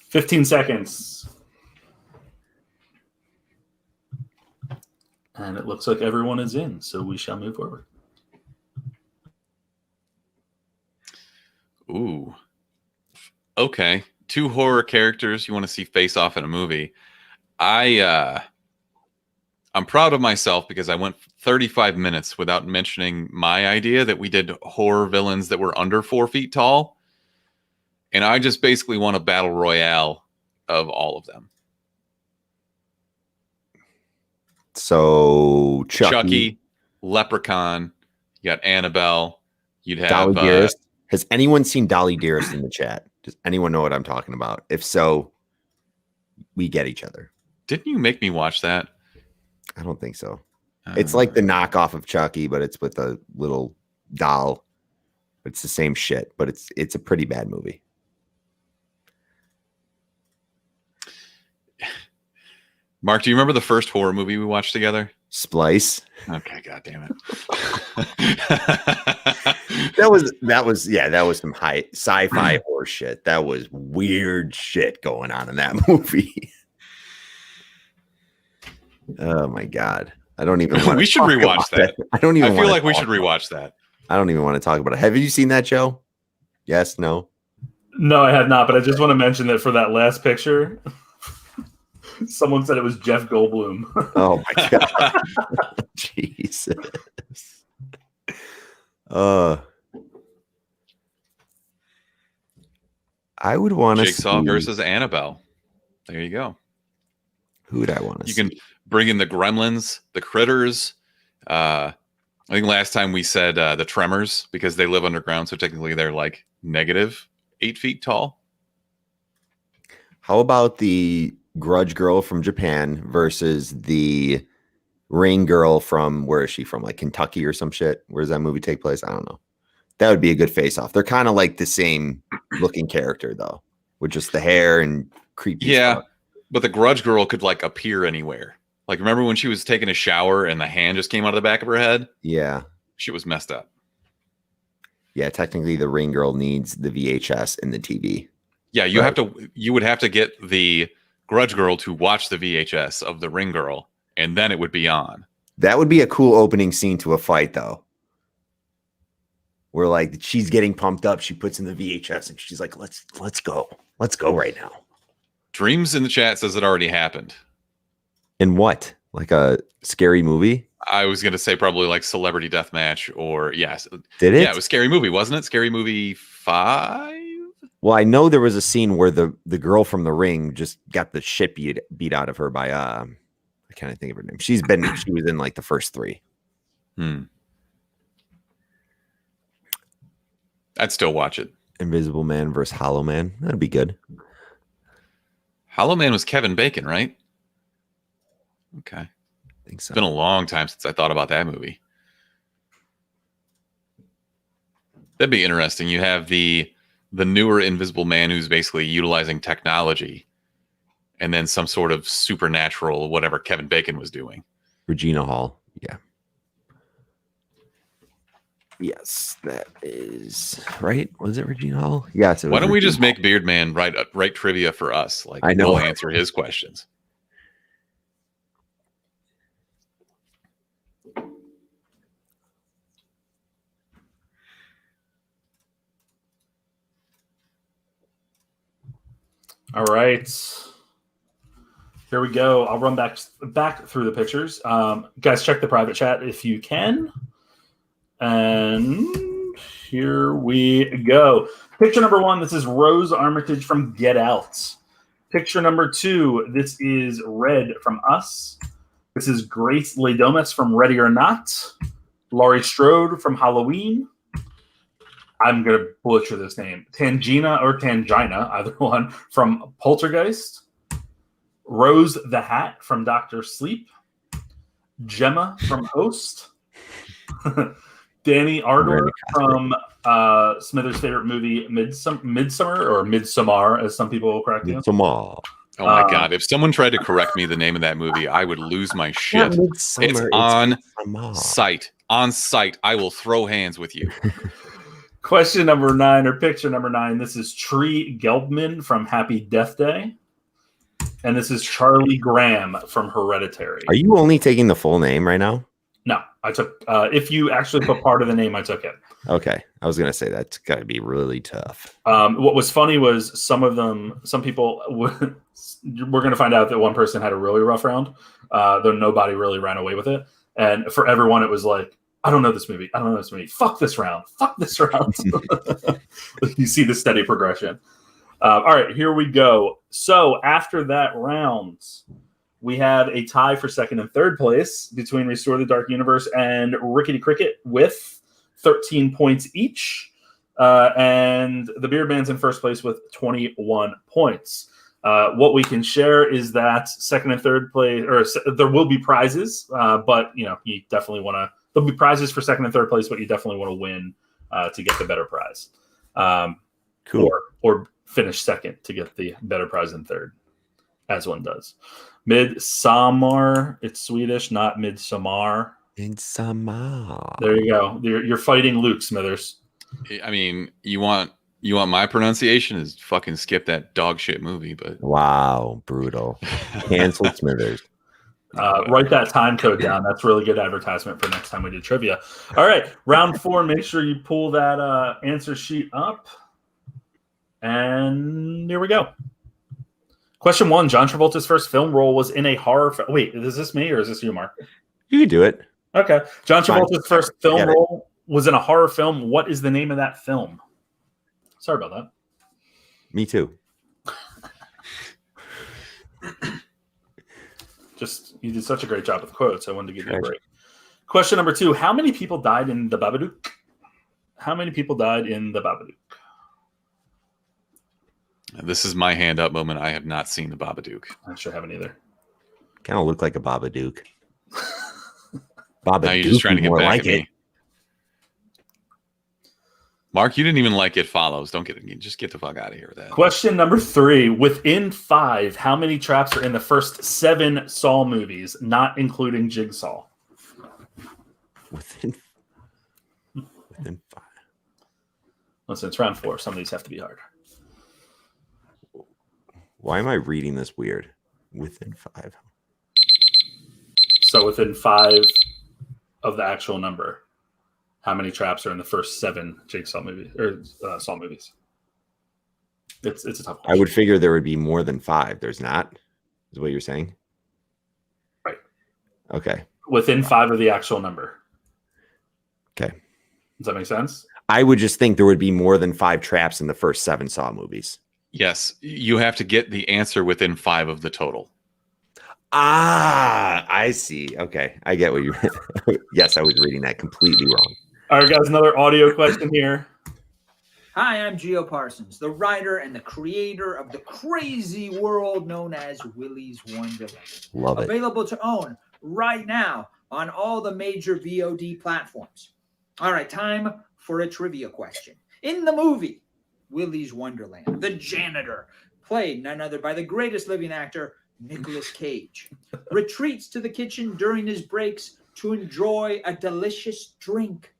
15 seconds. And it looks like everyone is in, so we shall move forward. Ooh. Okay. 2 horror characters you want to see face off in a movie. I I'm proud of myself because I went 35 minutes without mentioning my idea that we did horror villains that were under 4 feet tall. And I just basically want a battle royale of all of them. So Chucky, Leprechaun, you got Annabelle, you'd have Dolly Dearest. Has anyone seen Dolly Dearest in the chat? Does anyone know what I'm talking about? If so, we get each other. Didn't you make me watch that? I don't think so. It's like the knockoff of Chucky, but it's with a little doll. It's the same shit, but it's a pretty bad movie. Mark, do you remember the first horror movie we watched together? Splice. Okay, god damn it. that was some high sci-fi horror shit. That was weird shit going on in that movie. Oh my god. I don't even want we should rewatch that. I don't even I feel like we should rewatch that. I don't even want to talk about it. Have you seen that, Joe? Yes, no. No, I have not, but I just want to mention that for that last picture, someone said it was Jeff Goldblum. Oh my god. Jesus. I would want to Jigsaw versus Annabelle. There you go. Who would I want to see? You can bring in the gremlins, the critters. I think last time we said the tremors because they live underground, so technically they're like negative 8 feet tall. How about the Grudge girl from Japan versus the Ring girl from, where is she from? Like Kentucky or some shit? Where does that movie take place? I don't know. That would be a good face-off. They're kind of like the same looking character though, with just the hair and creepy. Yeah, stuff. but the Grudge girl could like appear anywhere. Like remember when she was taking a shower and the hand just came out of the back of her head? Yeah, she was messed up. Yeah, technically the Ring girl needs the VHS and the TV. Yeah, you would have to get the Grudge girl to watch the VHS of the Ring girl, and then it would be on. That would be a cool opening scene to a fight, though. Where like she's getting pumped up, she puts in the VHS, and she's like, "Let's go right now." Dreams in the chat says it already happened. In what? Like a scary movie? I was gonna say probably like Celebrity Deathmatch, or yes. Did it? Yeah, it was Scary Movie, wasn't it? Scary Movie 5. Well, I know there was a scene where the girl from the Ring just got the shit beat out of her by I can't think of her name. She was in like the first 3. I'd still watch it. Invisible Man versus Hollow Man. That'd be good. Hollow Man was Kevin Bacon, right? Okay. I think so. It's been a long time since I thought about that movie. That'd be interesting. You have the newer Invisible Man who's basically utilizing technology, and then some sort of supernatural whatever Kevin Bacon was doing. Regina Hall. Yeah. Yes, that is right. Was it Regina Hall? Yes. Why don't we just make Beard Man write trivia for us? Like I know. We'll answer his questions. All right. Here we go. I'll run back through the pictures. Guys, check the private chat if you can. And here we go. Picture number 1, this is Rose Armitage from Get Out. Picture number 2, this is Red from Us. This is Grace Ledomas from Ready or Not. Laurie Strode from Halloween. I'm going to butcher this name. Tangina or Tangina, either one, from Poltergeist. Rose the Hat from Dr. Sleep. Gemma from Host. Danny Ardor from Smithers' favorite movie, Midsummer, or Midsommar, as some people will correct you. Midsommar. Oh my God. If someone tried to correct me the name of that movie, I would lose my shit. It's on site. On site. I will throw hands with you. Question number 9, or picture number 9. This is Tree Gelbman from Happy Death Day. And this is Charlie Graham from Hereditary. Are you only taking the full name right now? No, I took, if you actually put part of the name, I took it. Okay. I was going to say that's got to be really tough. What was funny was some people, we're going to find out that one person had a really rough round. though nobody really ran away with it. And for everyone, it was like, I don't know this movie. I don't know this movie. Fuck this round. Fuck this round. You see the steady progression. All right, here we go. So after that round, we have a tie for second and third place between Restore the Dark Universe and Rickety Cricket with 13 points each. And the Beard Man's in first place with 21 points. What we can share is that second and third place, or there will be prizes, but you definitely want to. There'll be prizes for second and third place, but you definitely want to win to get the better prize. Cool. Or finish second to get the better prize than third, as one does. Midsommar, it's Swedish, not Midsommar. Midsommar. There you go. You're fighting Luke Smithers. I mean, you want my pronunciation is fucking skip that dog shit movie, but wow, brutal. Cancel Smithers. Write that time code down. That's really good advertisement for next time we do trivia. All right, round 4. Make sure you pull that answer sheet up. And here we go. Question 1. John Travolta's first film role was in a horror film. Wait, is this me or is this you, Mark? You can do it. Okay. John Travolta's first film role was in a horror film. What is the name of that film? Sorry about that. Me too. You did such a great job with quotes. I wanted to give you a break. Question number 2. How many people died in the Babadook? How many people died in the Babadook? This is my hand up moment. I have not seen the Babadook. I sure haven't either. Kind of look like a Babadook. Now you're just trying to get back at me. Mark, you didn't even like It Follows. Don't get it. Just get the fuck out of here with that. Question number 3. Within 5, how many traps are in the first 7 Saw movies, not including Jigsaw? Within 5. Listen, it's round 4. Some of these have to be hard. Why am I reading this weird? Within 5. So within 5 of the actual number, how many traps are in the first 7 Jigsaw movies or Saw movies? It's a tough question. I would figure there would be more than 5. There's not, is what you're saying? Right. Okay. Within 5 of the actual number. Okay. Does that make sense? I would just think there would be more than 5 traps in the first 7 Saw movies. Yes, you have to get the answer within 5 of the total. Ah, I see. Okay. I get what you meant. Yes, I was reading that completely wrong. All right, guys, another audio question here. Hi, I'm Geo Parsons, the writer and the creator of the crazy world known as Willy's Wonderland. Love it. Available to own right now on all the major VOD platforms. All right, time for a trivia question. In the movie Willy's Wonderland, the janitor, played none other by the greatest living actor, Nicolas Cage, retreats to the kitchen during his breaks to enjoy a delicious drink.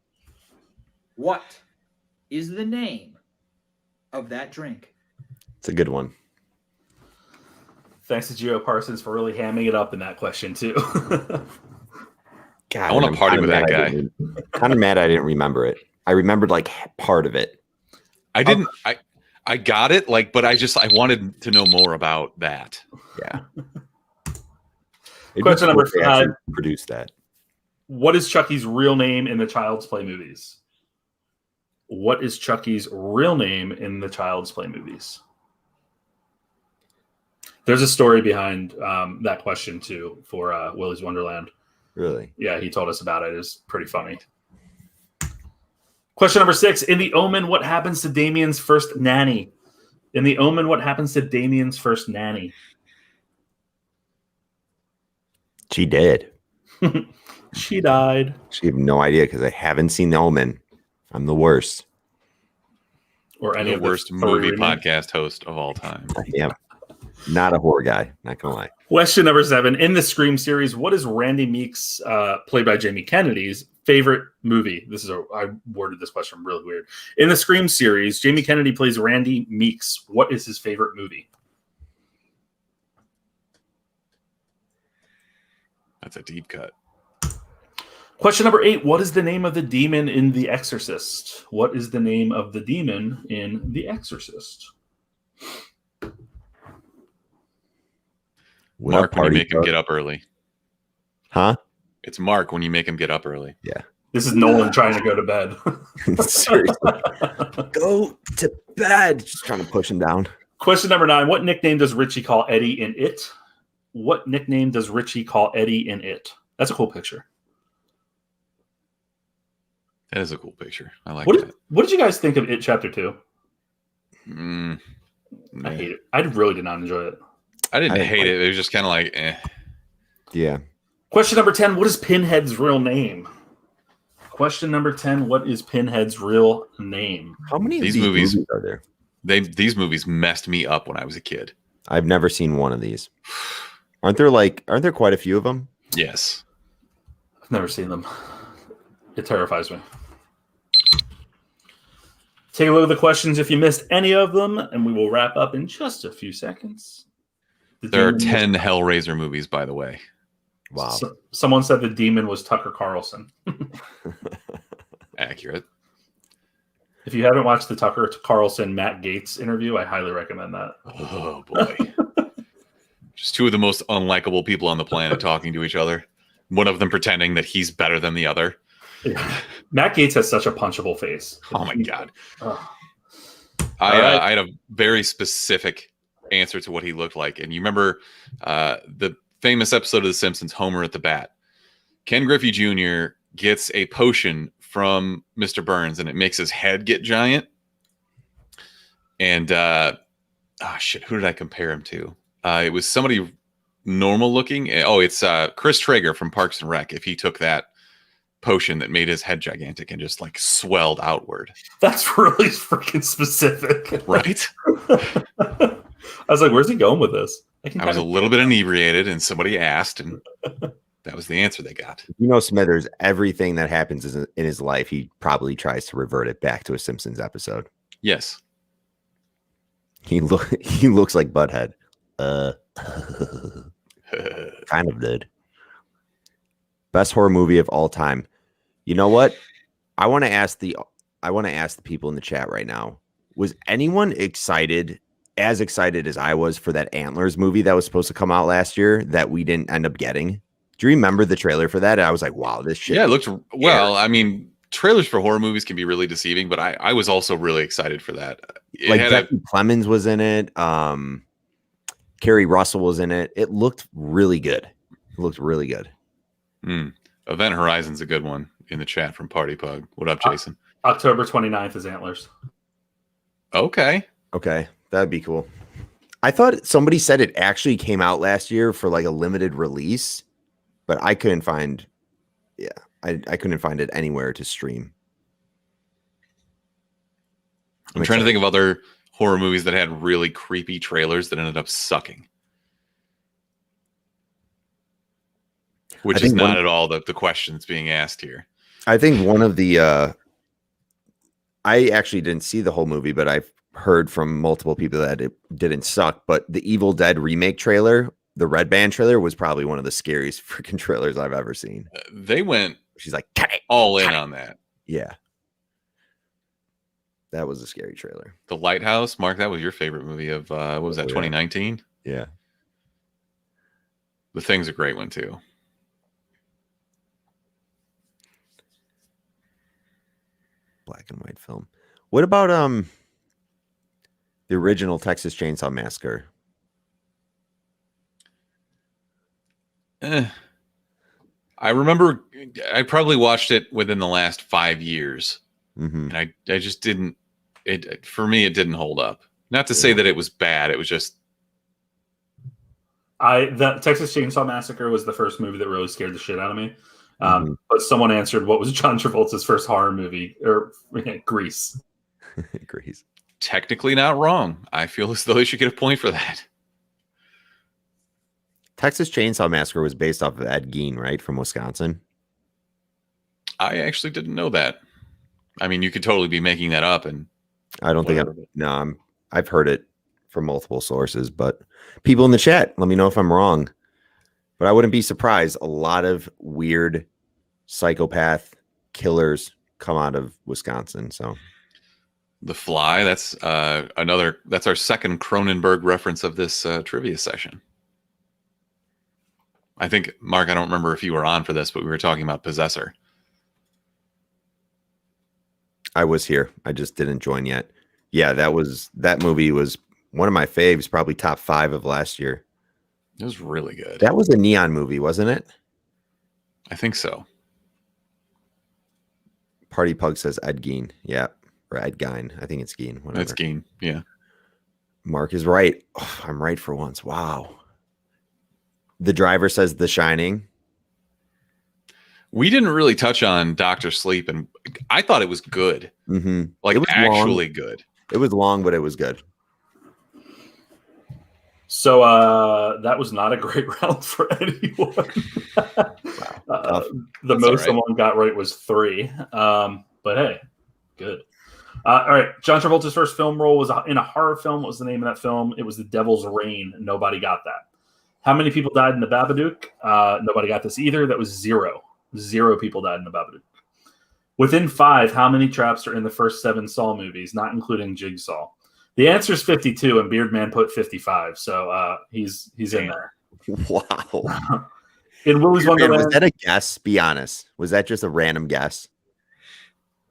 What is the name of that drink? It's a good one. Thanks to Geo Parsons for really hamming it up in that question, too. God, I want to party with that guy. Kind of mad I didn't remember it. I remembered like part of it. I didn't. I got it. But I wanted to know more about that. Yeah. Question number 5. Produce that. What is Chucky's real name in the Child's Play movies? What is Chucky's real name in the Child's Play movies? There's a story behind that question, too, for Willy's Wonderland. Really? Yeah, he told us about it. It was pretty funny. Question number 6. In the Omen, what happens to Damien's first nanny? In the Omen, what happens to Damien's first nanny? She did. She died. She have no idea because I haven't seen the Omen. I'm the worst. Or any The of worst the movie 3 podcast host of all time. Yeah. Not a horror guy. Not gonna lie. Question number 7. In the Scream series, what is Randy Meeks, played by Jamie Kennedy's, favorite movie? I worded this question really weird. In the Scream series, Jamie Kennedy plays Randy Meeks. What is his favorite movie? That's a deep cut. Question number 8. What is the name of the demon in The Exorcist? What is the name of the demon in The Exorcist? Mark, when you make him get up early. Huh? It's Mark when you make him get up early. Yeah. This is Nolan trying to go to bed. Seriously. Go to bed. Just trying to push him down. Question number 9. What nickname does Richie call Eddie in It? What nickname does Richie call Eddie in It? That's a cool picture. That is a cool picture. I like What that. What did you guys think of It Chapter 2? I hate it. I really did not enjoy it. I didn't hate it. It was just kind of like, eh. Yeah. Question number 10. What is Pinhead's real name? Question number 10. What is Pinhead's real name? How many of These these movies- movies are there? These movies messed me up when I was a kid. I've never seen one of these. Aren't there quite a few of them? Yes. I've never seen them. It terrifies me. Take a look at the questions if you missed any of them, and we will wrap up in just a few seconds. There are 10 Hellraiser movies, by the way. Wow. Someone said the demon was Tucker Carlson. Accurate. If you haven't watched the Tucker Carlson Matt Gaetz interview, I highly recommend that. Oh, boy. Just two of the most unlikable people on the planet talking to each other. One of them pretending that he's better than the other. Matt Gaetz has such a punchable face. Oh, my God. Oh. I had a very specific answer to what he looked like. And you remember the famous episode of The Simpsons, Homer at the Bat. Ken Griffey Jr. gets a potion from Mr. Burns, and it makes his head get giant. And, who did I compare him to? It was somebody normal looking. Oh, it's Chris Traeger from Parks and Rec. If he took that potion that made his head gigantic and just like swelled outward. That's really freaking specific. Right? I was like, where's he going with this? I was a little bit inebriated and somebody asked, and that was the answer they got. Smithers, everything that happens in his life, he probably tries to revert it back to a Simpsons episode. Yes. He looks like Butthead. Kind of did. Best horror movie of all time. You know what? I want to ask the people in the chat right now. Was anyone as excited as I was for that Antlers movie that was supposed to come out last year that we didn't end up getting? Do you remember the trailer for that? I was like, wow, this shit. Yeah, it looked well. I mean, trailers for horror movies can be really deceiving, but I was also really excited for that. Jackie Clemens was in it. Kerry Russell was in it. It looked really good. Event Horizon's a good one in the chat from Party Pug. What up, Jason? October 29th is Antlers. Okay. That'd be cool. I thought somebody said it actually came out last year for like a limited release, but I couldn't find. Yeah, I couldn't find it anywhere to stream. I'm trying to think of other horror movies that had really creepy trailers that ended up sucking. Which is not at all the question that's being asked here. I think one of the I actually didn't see the whole movie, but I've heard from multiple people that it didn't suck. But the Evil Dead remake trailer, the Red Band trailer, was probably one of the scariest freaking trailers I've ever seen. They went She's like, all in on that. Yeah. That was a scary trailer. The Lighthouse, Mark, that was your favorite movie of what was that, 2019? Yeah. The Thing's a great one too. Black and white film. What about the original Texas Chainsaw Massacre? I remember I probably watched it within the last 5 years. Mm-hmm. And I just didn't. For me, it didn't hold up. Not to say that it was bad. It was just. The Texas Chainsaw Massacre was the first movie that really scared the shit out of me. But someone answered, what was John Travolta's first horror movie? Or Grease. Grease. Technically not wrong. I feel as though they should get a point for that. Texas Chainsaw Massacre was based off of Ed Gein, right? From Wisconsin. I actually didn't know that. I mean, you could totally be making that up. And I don't think I've heard it from multiple sources, but people in the chat, let me know if I'm wrong. But I wouldn't be surprised. A lot of weird psychopath killers come out of Wisconsin. So The Fly, that's our second Cronenberg reference of this trivia session. I think, Mark, I don't remember if you were on for this, but we were talking about Possessor. I was here. I just didn't join yet. Yeah, that movie was one of my faves, probably top 5 of last year. It was really good. That was a neon movie, wasn't it? I think so. Party Pug says Ed Gein. Yeah. Or Ed Gein. I think it's Gein. Whatever. It's Gein. Yeah. Mark is right. Oh, I'm right for once. Wow. The Driver says The Shining. We didn't really touch on Dr. Sleep, and I thought it was good. Mm-hmm. Like, it was actually long. Good. It was long, but it was good. So that was not a great round for anyone. The most someone got right was 3. But hey, good. All right. John Travolta's first film role was in a horror film. What was the name of that film? It was The Devil's Reign. Nobody got that. How many people died in the Babadook? Nobody got this either. That was 0. 0 people died in the Babadook. Within 5, how many traps are in the first 7 Saw movies, not including Jigsaw? The answer is 52, and Beardman put 55, so he's in there. Wow. In Willy's Wonderland, was that a guess? Be honest. Was that just a random guess,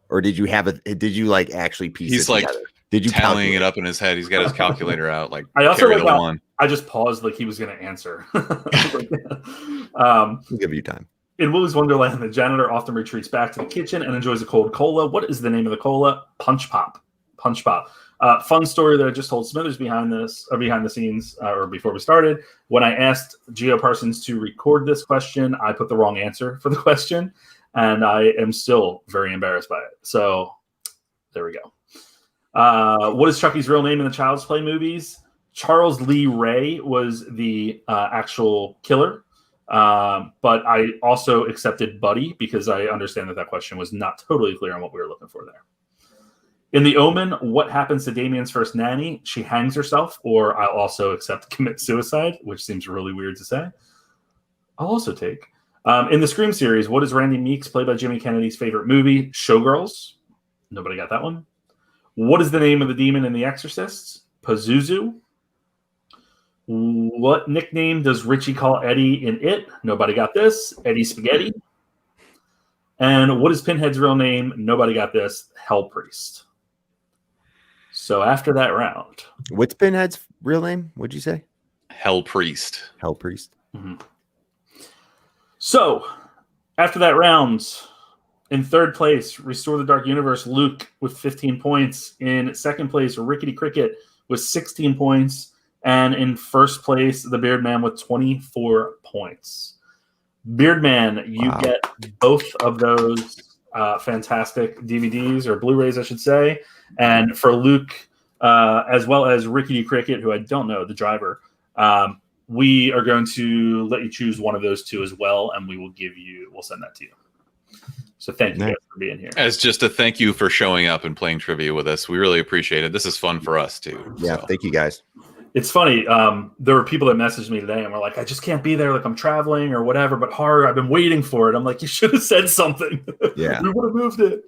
or did you have Did you like actually piece He's it like together? Did you tallying calculate it up in his head? He's got his calculator out. Like, I also carry the one. I just paused like he was going to answer. We'll give you time. In Willy's Wonderland, the janitor often retreats back to the kitchen and enjoys a cold cola. What is the name of the cola? Punch Pop. Punch Pop. Fun story that I just told Smithers behind the scenes, or before we started. When I asked Gio Parsons to record this question, I put the wrong answer for the question, and I am still very embarrassed by it. So there we go. What is Chucky's real name in the Child's Play movies? Charles Lee Ray was the actual killer. But I also accepted Buddy because I understand that question was not totally clear on what we were looking for there. In the Omen, what happens to Damien's first nanny? She hangs herself, or I'll also accept commit suicide, which seems really weird to say. I'll also take. In the Scream series, what is Randy Meeks, played by Jimmy Kennedy's favorite movie? Showgirls. Nobody got that one. What is the name of the demon in The Exorcist? Pazuzu. What nickname does Richie call Eddie in It? Nobody got this. Eddie Spaghetti. And what is Pinhead's real name? Nobody got this. Hell Priest. So after that round. What's Pinhead's real name? What'd you say? Hell Priest. Hell Priest. Mm-hmm. So after that round, in third place, Restore the Dark Universe, Luke with 15 points. In second place, Rickety Cricket with 16 points. And in first place, the Beardman with 24 points. Beardman, you get both of those fantastic DVDs or Blu-rays, I should say. And for Luke, as well as Rickety Cricket, who I don't know, the driver, we are going to let you choose one of those 2 as well, and we'll send that to you. So thank you guys for being here. As just a thank you for showing up and playing trivia with us. We really appreciate it. This is fun for us too. Yeah, thank you guys. It's funny. There were people that messaged me today and were like, I just can't be there. Like I'm traveling or whatever, but horror, I've been waiting for it. I'm like, you should have said something. Yeah. We would have moved it.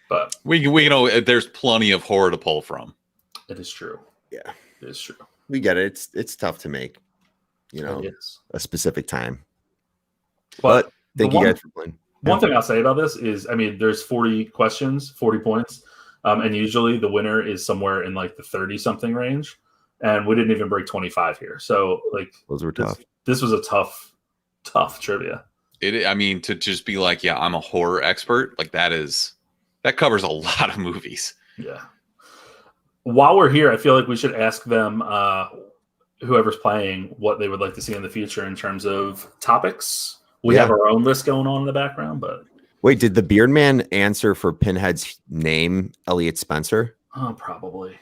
But we know there's plenty of horror to pull from. It is true. Yeah. It is true. We get it. It's tough to make, a specific time. But thank you guys for playing. One thing I'll say about this is, there's 40 questions, 40 points. And usually the winner is somewhere in like the 30 something range. And we didn't even break 25 here. So like those were tough. This was a tough trivia. To just be like, yeah, I'm a horror expert. Like that covers a lot of movies. Yeah. While we're here, I feel like we should ask them, whoever's playing, what they would like to see in the future in terms of topics. We have our own list going on in the background, but wait, did the Beardman answer for Pinhead's name, Elliot Spencer? Oh, probably.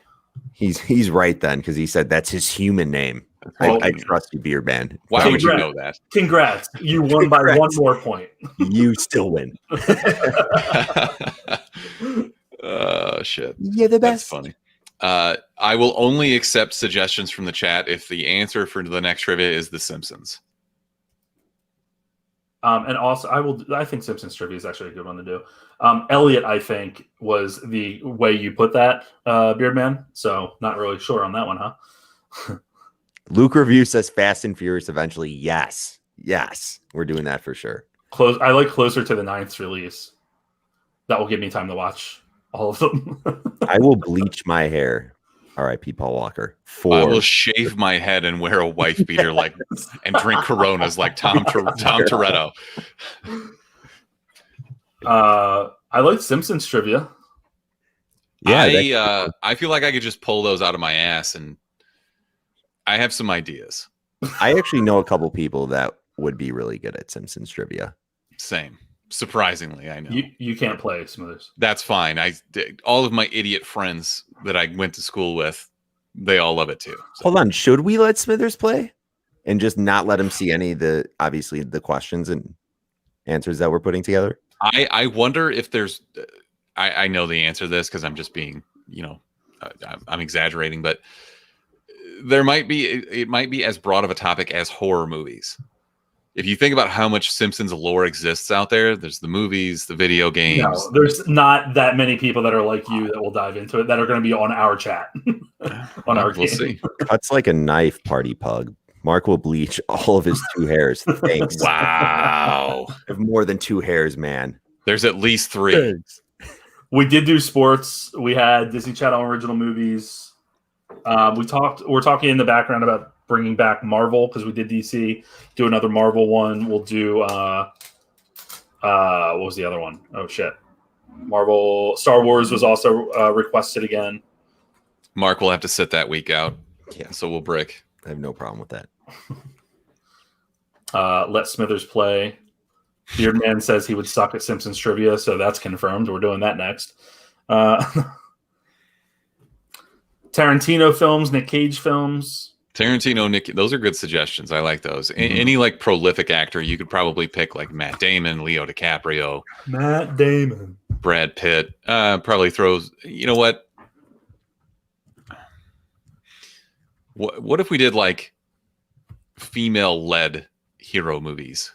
He's right then, because he said that's his human name. I trust you, Beardman. Why would you know that? Congrats. You won by 1 more point. You still win. Shit. You're the best. That's funny. I will only accept suggestions from the chat if the answer for the next trivia is The Simpsons. And also, I think Simpsons trivia is actually a good one to do. Elliot, I think, was the way you put that, Beardman. So not really sure on that one, huh? Luke Review says Fast and Furious eventually. Yes. Yes, we're doing that for sure. I like closer to the 9th release. That will give me time to watch all of them. I will bleach my hair. R.I.P. Paul Walker. I will shave my head and wear a wife beater and drink Coronas like Tom Toretto. I like Simpsons trivia. Yeah, I feel like I could just pull those out of my ass, and I have some ideas. I actually know a couple people that would be really good at Simpsons trivia. Same. Surprisingly, I know. You can't play, Smithers. That's fine. All of my idiot friends that I went to school with, they all love it too. So. Hold on. Should we let Smithers play and just not let him see any of the, obviously, the questions and answers that we're putting together? I wonder if there's, I know the answer to this because I'm just being, I'm exaggerating, but it might be as broad of a topic as horror movies. If you think about how much Simpsons lore exists out there, there's the movies, the video games. No, there's not that many people that are like you that will dive into it that are going to be on our chat. We'll see. Cuts like a knife, party pug. Mark will bleach all of his 2 hairs. Thanks. Wow. I have more than 2 hairs, man. There's at least 3. Thanks. We did do sports. We had Disney Channel original movies. We're talking in the background about bringing back Marvel because we did DC. Do another Marvel one. We'll do what was the other one? Oh shit. Marvel Star Wars was also requested again. Mark will have to sit that week out. Yeah. So we'll break. I have no problem with that. Let Smithers play. Beardman says he would suck at Simpsons trivia, so that's confirmed. We're doing that next. Tarantino films, Nick Cage films. Tarantino, Nick, those are good suggestions. I like those. Mm-hmm. Any like prolific actor, you could probably pick like Matt Damon, Leo DiCaprio, Brad Pitt. Probably throws. You know what? What if we did like female-led hero movies?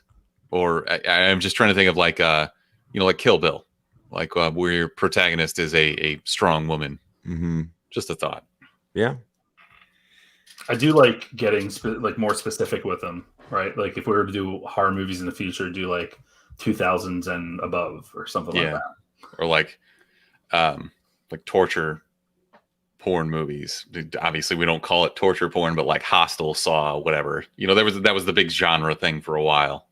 Or I'm just trying to think of like like Kill Bill, like where your protagonist is a strong woman. Mm-hmm. Just a thought. Yeah. I do like getting more specific with them, right? Like if we were to do horror movies in the future, do like 2000s and above or something like that. Or like torture porn movies. Obviously we don't call it torture porn, but like Hostel, Saw, whatever. That was the big genre thing for a while.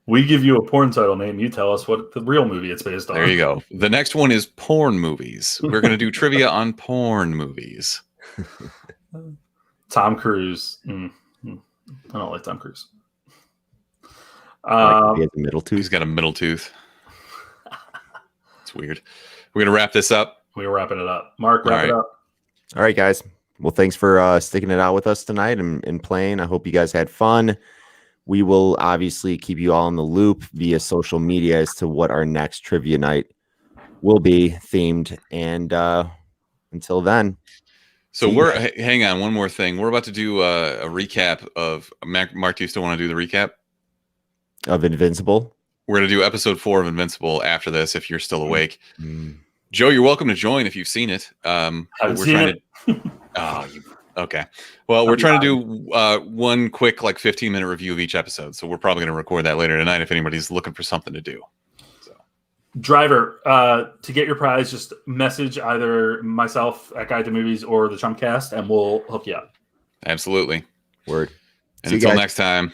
We give you a porn title name. You tell us what the real movie it's based on. There you go. The next one is porn movies. We're going to do trivia on porn movies. Tom Cruise. I don't like Tom Cruise. He has a middle tooth. He's got a middle tooth. It's weird. We're going to wrap this up. We're wrapping it up. Mark, wrap it up. All right, guys. Well, thanks for sticking it out with us tonight and playing. I hope you guys had fun. We will obviously keep you all in the loop via social media as to what our next trivia night will be themed. And until then. So hang on, one more thing. We're about to do a recap of Mark. Do you still want to do the recap of Invincible? We're going to do episode 4 of Invincible after this. If you're still awake, Joe, you're welcome to join if you've seen it. Okay. Well, we're trying to do one quick 15-minute review of each episode. So we're probably going to record that later tonight if anybody's looking for something to do. So, Driver, to get your prize, just message either myself at Guide to Movies or the Chumpcast, and we'll hook you up. Absolutely. Word. And until next time.